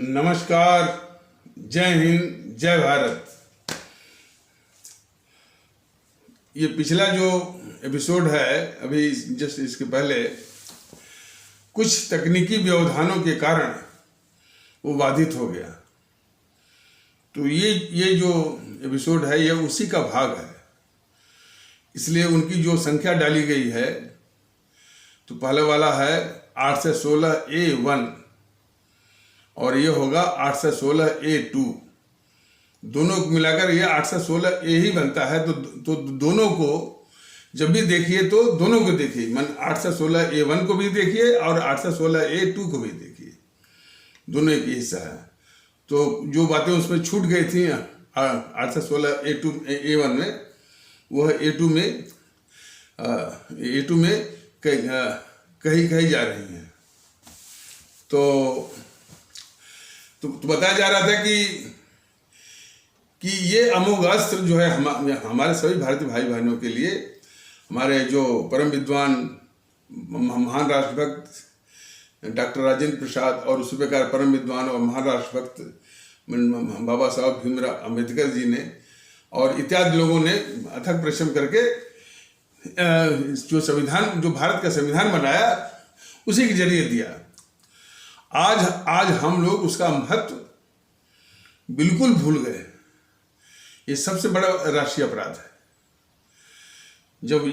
नमस्कार, जय हिंद, जय भारत। ये पिछला जो एपिसोड है, अभी जस्ट इसके पहले कुछ तकनीकी व्यवधानों के कारण वो बाधित हो गया। तो ये जो एपिसोड है ये उसी का भाग है, इसलिए उनकी जो संख्या डाली गई है तो पहले वाला है 816A1 और ये होगा 816A2। दोनों को मिलाकर ये 816A ही बनता है। तो दोनों को जब भी देखिए तो दोनों को देखिए, मन 816A1 को भी देखिए और 816A2 को भी देखिए, दोनों एक ही हिस्सा है। तो जो बातें उसमें छूट गई थी 816A1 में, वह A2 में कही जा रही हैं। तो बताया जा रहा था कि ये अमोघ अस्त्र जो है हमारे सभी भारतीय भाई बहनों के लिए, हमारे जो परम विद्वान महान राष्ट्रभक्त डॉक्टर राजेंद्र प्रसाद और उसी प्रकार परम विद्वान और महान राष्ट्रभक्त बाबा साहब भीमराव अम्बेडकर जी ने और इत्यादि लोगों ने अथक परिश्रम करके जो भारत का संविधान बनाया उसी के जरिए दिया। आज हम लोग उसका महत्व बिल्कुल भूल गए। ये सबसे बड़ा राष्ट्रीय अपराध है। जब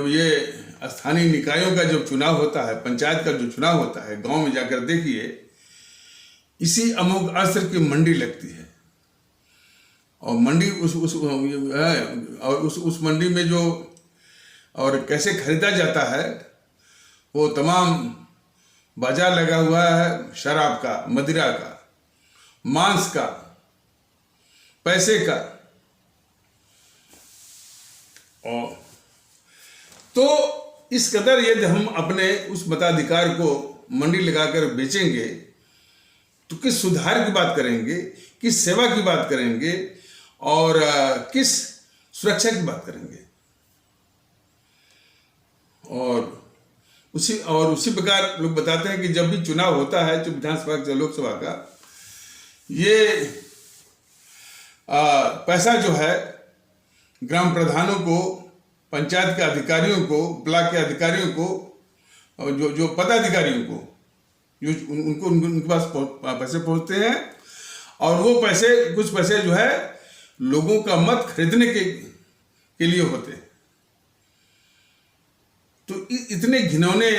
ये स्थानीय निकायों का जब चुनाव होता है, पंचायत का जो चुनाव होता है, गांव में जाकर देखिए, इसी अमोघ अस्त्र की मंडी लगती है। और मंडी उस मंडी में जो और कैसे खरीदा जाता है, वो तमाम बाजार लगा हुआ है शराब का, मदिरा का, मांस का, पैसे का। और तो इस कदर यदि हम अपने उस मताधिकार को मंडी लगाकर बेचेंगे तो किस सुधार की बात करेंगे, किस सेवा की बात करेंगे और किस सुरक्षा की बात करेंगे। और उसी प्रकार लोग बताते हैं कि जब भी चुनाव होता है, जो विधानसभा का, लोकसभा का, ये पैसा जो है ग्राम प्रधानों को, पंचायत के अधिकारियों को, ब्लॉक के अधिकारियों को और जो पदाधिकारियों को, जो उनके पास पैसे पहुंचते हैं और वो कुछ पैसे जो है लोगों का मत खरीदने के लिए होते हैं। तो इतने घिनौने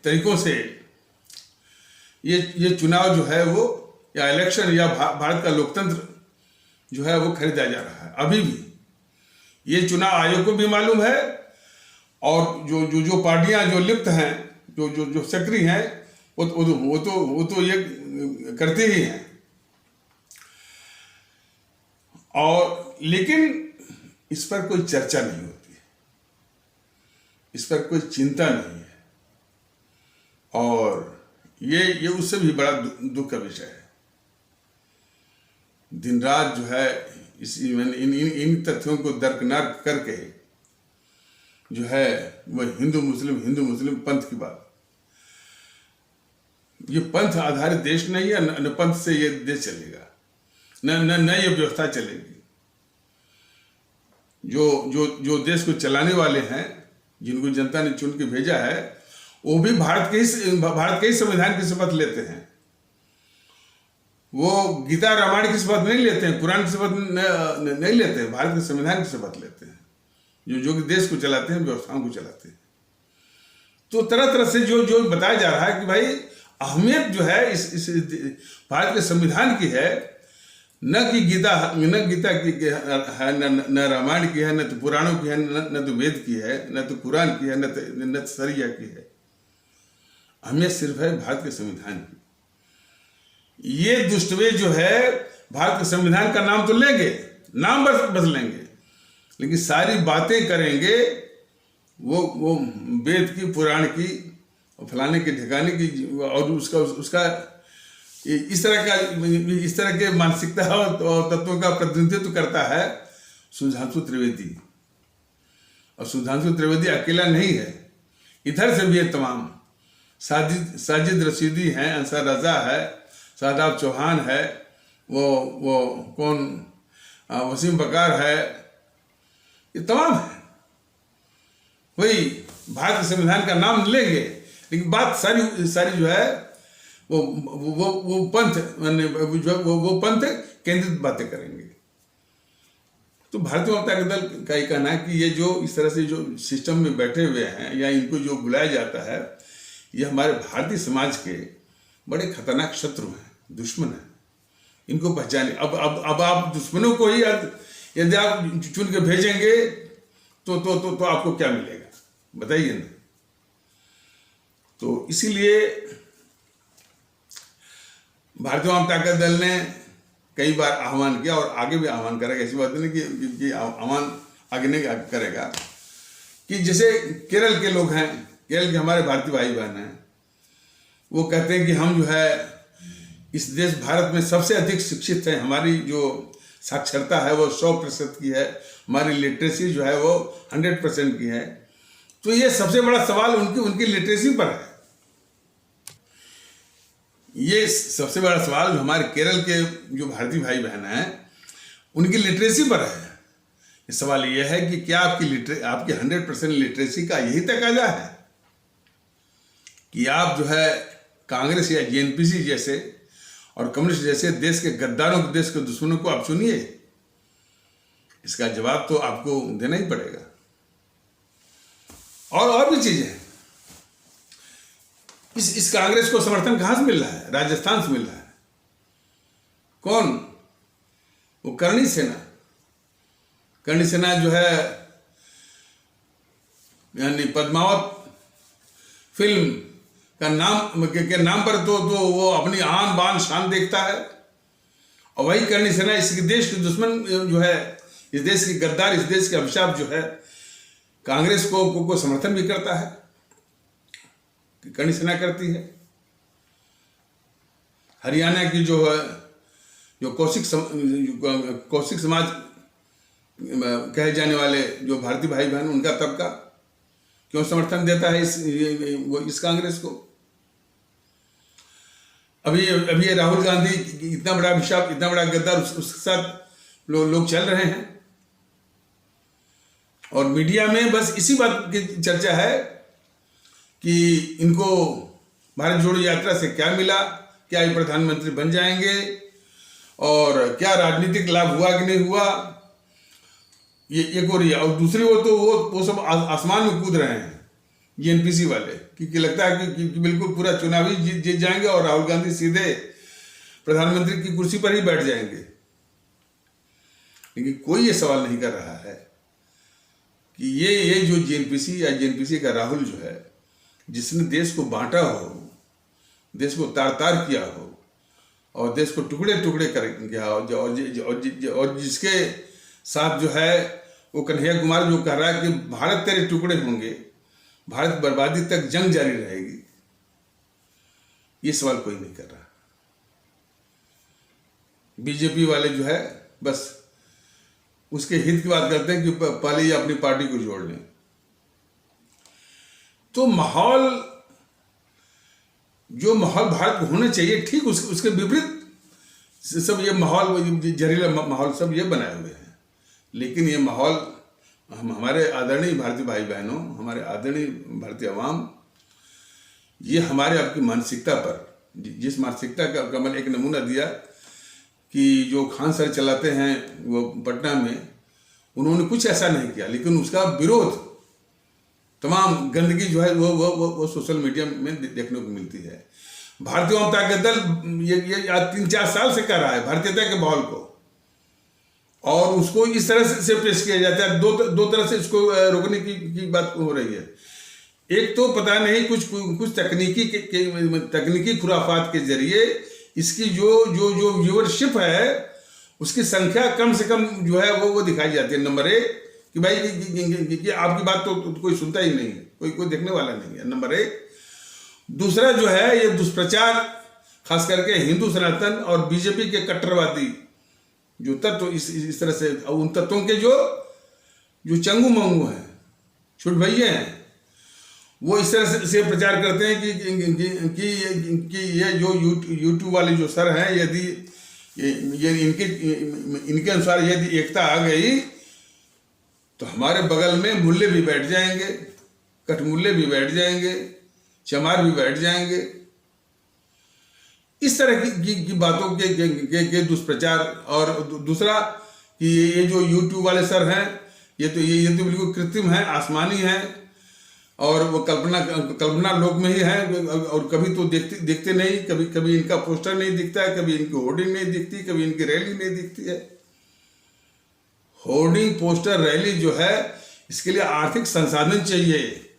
तरीकों से ये चुनाव जो है वो, या इलेक्शन, या भारत का लोकतंत्र जो है वो खरीदा जा रहा है। अभी भी ये चुनाव आयोग को भी मालूम है और जो पार्टियां जो लिप्त हैं, जो सक्रिय हैं, वो तो ये करते ही हैं। और लेकिन इस पर कोई चर्चा नहीं होती, इस पर कोई चिंता नहीं है। और ये उससे भी बड़ा दुख का विषय है। दिन रात जो है इन तथ्यों को दरकिनार करके जो है वह हिंदू मुस्लिम पंथ की बात। ये पंथ आधारित देश नहीं है, न पंथ से ये देश चलेगा, न ये व्यवस्था चलेगी। जो देश को चलाने वाले हैं, जिनको जनता ने चुन के भेजा है, वो भी भारत के ही संविधान की शपथ लेते हैं। वो गीता रामायण की शपथ नहीं लेते हैं, कुरान की शपथ नहीं लेते हैं, भारत के संविधान की शपथ लेते हैं, जो देश को चलाते हैं, व्यवस्थाओं को चलाते हैं। तो तरह तरह से जो बताया जा रहा है कि भाई अहमियत जो है इस भारत के संविधान की है, न कि गीता की है, न रामायण की है, न तो पुराणों की है, न तो वेद की है, न तो कुरान की है, न तो शरिया की है। अहमियत सिर्फ है भारत के संविधान की। ये दुष्टवे जो है भारत के संविधान का नाम तो लेंगे, नाम बदलेंगे, लेकिन सारी बातें करेंगे वो वेद की, पुराण की, फलाने के ठिकाने की, और उसका इस तरह के मानसिकता और तत्वों का प्रतिनिधित्व करता है सुधांशु त्रिवेदी। और सुधांशु त्रिवेदी अकेला नहीं है, इधर से भी ये तमाम साजिद रशीदी हैं, अंसार रजा है, शादाब चौहान है, वो कौन, वसीम बकार है, ये तमाम है। वही भारत के संविधान का नाम लेंगे, लेकिन बात सारी जो है वो पंथ वो पंथ केंद्रित बातें करेंगे। तो भारतीय जनता दल का ये कहना है कि ये जो इस तरह से जो सिस्टम में बैठे हुए हैं या इनको जो बुलाया जाता है, ये हमारे भारतीय समाज के बड़े खतरनाक शत्रु हैं, दुश्मन हैं। इनको पहचाने। अब आप दुश्मनों को ही यदि आप चुन के भेजेंगे तो आपको क्या मिलेगा, बताइए ना। तो इसीलिए भारतीय जनता दल ने कई बार आह्वान किया और आगे भी आह्वान करेगा। ऐसी बात नहीं कि आह्वान आगे नहीं करेगा कि जैसे केरल के लोग हैं, केरल के हमारे भारतीय भाई बहन हैं, वो कहते हैं कि हम जो है इस देश भारत में सबसे अधिक शिक्षित हैं, हमारी जो साक्षरता है वो 100% की है, हमारी लिटरेसी जो है वो 100% की है। तो ये सबसे बड़ा सवाल उनकी लिटरेसी पर है। ये सबसे बड़ा सवाल जो हमारे केरल के जो भारतीय भाई बहन हैं उनकी लिटरेसी पर है। सवाल ये है कि क्या आपकी 100% लिटरेसी का यही तकाजा है कि आप जो है कांग्रेस या जेएनपीसी जैसे और कम्युनिस्ट जैसे देश के गद्दारों को, देश के दुश्मनों को आप चुनिए? इसका जवाब तो आपको देना ही पड़ेगा। और भी चीजें हैं। इस कांग्रेस को समर्थन कहां से मिल रहा है? राजस्थान से मिल रहा है। कौन? वो करणी सेना। करणी सेना जो है यानी पद्मावत फिल्म का नाम के नाम पर तो वो अपनी आन बान शान देखता है। और वही करणी सेना इस देश के दुश्मन जो है, इस देश के गद्दार, इस देश के अभिशाप जो है, कांग्रेस को समर्थन भी करता है, करणी सेना करती है। हरियाणा की जो है जो कौशिक समाज कहे जाने वाले जो भारतीय भाई बहन, उनका तबका क्यों समर्थन देता है इस कांग्रेस को? अभी राहुल गांधी इतना बड़ा अभिशाप, इतना बड़ा गद्दार, उसके साथ लोग चल रहे हैं। और मीडिया में बस इसी बात की चर्चा है कि इनको भारत जोड़ो यात्रा से क्या मिला, क्या ये प्रधानमंत्री बन जाएंगे और क्या राजनीतिक लाभ हुआ कि नहीं हुआ। ये एक और ये, और दूसरी ओर तो वो सब आसमान में कूद रहे हैं जेएनपीसी वाले, क्योंकि लगता है कि बिल्कुल पूरा चुनावी जीत जाएंगे और राहुल गांधी सीधे प्रधानमंत्री की कुर्सी पर ही बैठ जाएंगे। लेकिन कोई ये सवाल नहीं कर रहा है कि ये जो जेएनपीसी या जेएनपीसी का राहुल जो है, जिसने देश को बांटा हो, देश को तार तार किया हो और देश को टुकड़े टुकड़े कर गया हो, और जिसके साथ जो है वो कन्हैया कुमार जो कह रहा है कि भारत तेरे टुकड़े होंगे, भारत बर्बादी तक जंग जारी रहेगी, ये सवाल कोई नहीं कर रहा। बीजेपी वाले जो है बस उसके हित की बात करते हैं कि पहले ये अपनी पार्टी को जोड़ लें। तो जो माहौल भारत को होना चाहिए, ठीक उसके विपरीत सब ये माहौल, जहरीला माहौल सब ये बनाए हुए हैं। लेकिन ये माहौल हमारे आदरणीय भारतीय भाई बहनों, हमारे आदरणीय भारतीय अवाम, ये हमारे आपकी मानसिकता पर, जिस मानसिकता का मैंने एक नमूना दिया कि जो खान सर चलाते हैं वो पटना में, उन्होंने कुछ ऐसा नहीं किया, लेकिन उसका विरोध, तमाम गंदगी जो है वो सोशल मीडिया में देखने को मिलती है। भारतीय जनता दल ये आज 3-4 साल से कर रहा है भारतीयता के माहौल को, और उसको इस तरह से पेश किया जाता है। दो तरह से इसको रोकने की बात हो रही है। एक तो पता नहीं कुछ तकनीकी खुराफात के जरिए इसकी जो व्यूअरशिप है, उसकी संख्या कम से कम जो है वो दिखाई जाती है। नंबर 1 कि भाई कि आपकी बात तो कोई सुनता ही नहीं है, कोई देखने वाला नहीं है, नंबर 1। दूसरा जो है ये दुष्प्रचार, खास करके हिंदू सनातन और बीजेपी के कट्टरवादी जो तत्व, इस तरह से उन तत्वों के जो चंगू मंगू हैं, छुट भैये हैं, वो इस तरह से प्रचार करते हैं कि ये जो यूट्यूब वाले जो सर हैं, यदि ये इनके अनुसार यदि एकता आ गई तो हमारे बगल में मुल्ले भी बैठ जाएंगे, कठमुल्ले भी बैठ जाएंगे, चमार भी बैठ जाएंगे। इस तरह की बातों के दुष्प्रचार। और दूसरा कि ये जो यूट्यूब वाले सर हैं, ये तो बिल्कुल कृत्रिम है, आसमानी है, और वो कल्पना लोक में ही है, और कभी तो दिखते नहीं, कभी इनका पोस्टर नहीं दिखता है, कभी इनकी होर्डिंग नहीं दिखती, कभी इनकी रैली नहीं दिखती है। होर्डिंग, पोस्टर, रैली जो है, इसके लिए आर्थिक संसाधन चाहिए,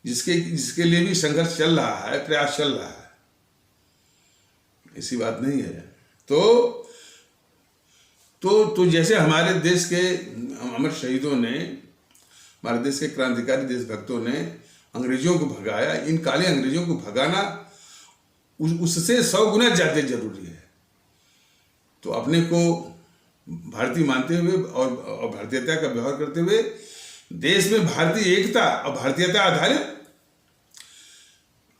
जिसके लिए भी संघर्ष चल रहा है, प्रयास चल रहा है। ऐसी बात नहीं है। तो जैसे हमारे देश के अमर शहीदों ने, हमारे देश के क्रांतिकारी देशभक्तों ने अंग्रेजों को भगाया, इन काले अंग्रेजों को भगाना उससे 100 गुना ज्यादा जरूरी है। तो अपने को भारतीय मानते हुए और भारतीयता का व्यवहार करते हुए, देश में भारतीय एकता और भारतीयता आधारित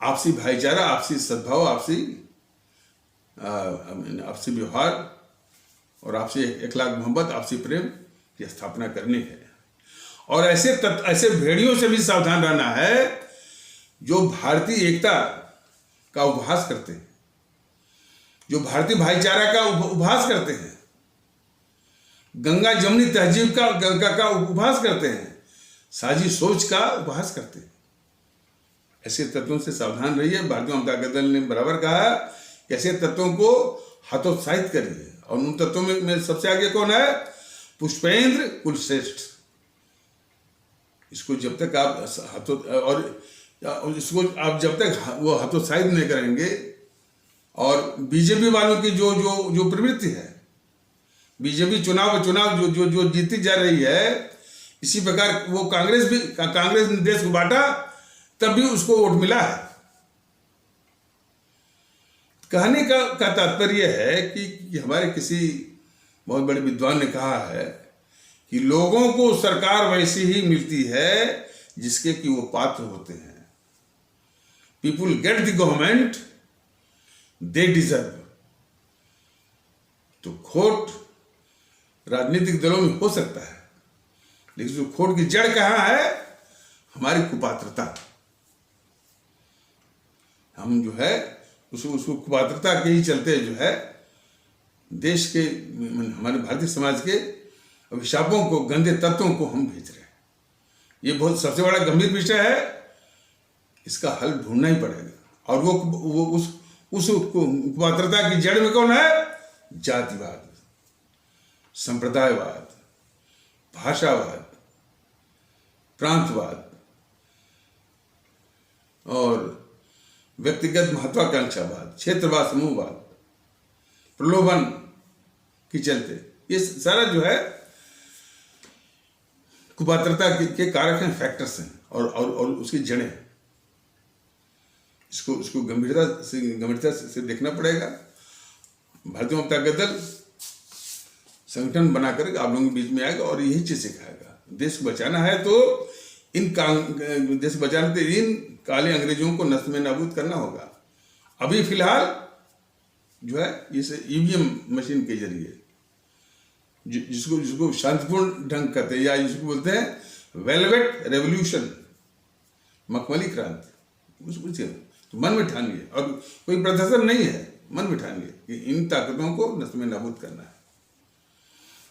आपसी भाईचारा, आपसी सद्भाव, आपसी व्यवहार और आपसी इखलाक मोहब्बत, आपसी प्रेम की स्थापना करनी है। और ऐसे भेड़ियों से भी सावधान रहना है जो भारतीय एकता का उपहास करते हैं, जो भारतीय भाईचारा का उपहास करते हैं, गंगा जमुनी तहजीब का उपहास करते हैं, साझी सोच का उपहास करते हैं। ऐसे तत्वों से सावधान रहिए। भारतीय जनता दल ने बराबर कहा कि ऐसे तत्वों को हतोत्साहित करिए। और उन तत्वों में सबसे आगे कौन है? पुष्पेंद्र कुलश्रेष्ठ। इसको जब तक आप इसको आप जब तक वो हतोत्साहित नहीं करेंगे, और बीजेपी वालों की जो प्रवृत्ति है, बीजेपी चुनाव जो जीती जा रही है, इसी प्रकार वो कांग्रेस ने देश को बांटा, तब भी उसको वोट मिला है। कहने का तात्पर्य है कि हमारे किसी बहुत बड़े विद्वान ने कहा है कि लोगों को सरकार वैसी ही मिलती है जिसके कि वो पात्र होते हैं। People get the government they deserve. तो खोट राजनीतिक दलों में हो सकता है, लेकिन जो खोट की जड़ कहाँ है? हमारी कुपात्रता। हम जो है उसको कुपात्रता के ही चलते जो है देश के, हमारे भारतीय समाज के अभिशापों को, गंदे तत्वों को हम भेज रहे हैं। ये बहुत सबसे बड़ा गंभीर विषय है। इसका हल ढूंढना ही पड़ेगा। और वो उस कुपात्रता की जड़ में कौन है? जातिवाद, संप्रदायवाद, भाषावाद, प्रांतवाद और व्यक्तिगत महत्वाकांक्षावाद, क्षेत्रवाद, समूहवाद, प्रलोभन की चलते ये सारा जो है कुपात्रता के कारक हैं, फैक्टर्स हैं, और उसकी जड़ें। इसको गंभीरता से देखना पड़ेगा। भारतीय जनता दल संगठन बनाकर आप लोगों के बीच में आएगा और यही चीज सिखाएगा। देश को बचाना है तो देश बचाने के इन काले अंग्रेजों को नष्ट में नाबूद करना होगा। अभी फिलहाल जो है इस ईवीएम मशीन के जरिए, जिसको शांतिपूर्ण ढंग करते हैं, या जिसको बोलते हैं वेलवेट रेवोल्यूशन, मखमली क्रांति, उसको तो मन में ठान लिए, और कोई प्रदर्शन नहीं है, मन में ठान लिए कि इन ताकतों को नष्ट में नाबूद करना है।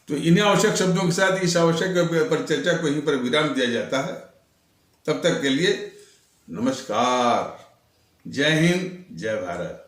तो इन्हीं आवश्यक शब्दों के साथ इस आवश्यक पर चर्चा को यहीं पर विराम दिया जाता है। तब तक के लिए नमस्कार। जय हिंद, जय भारत।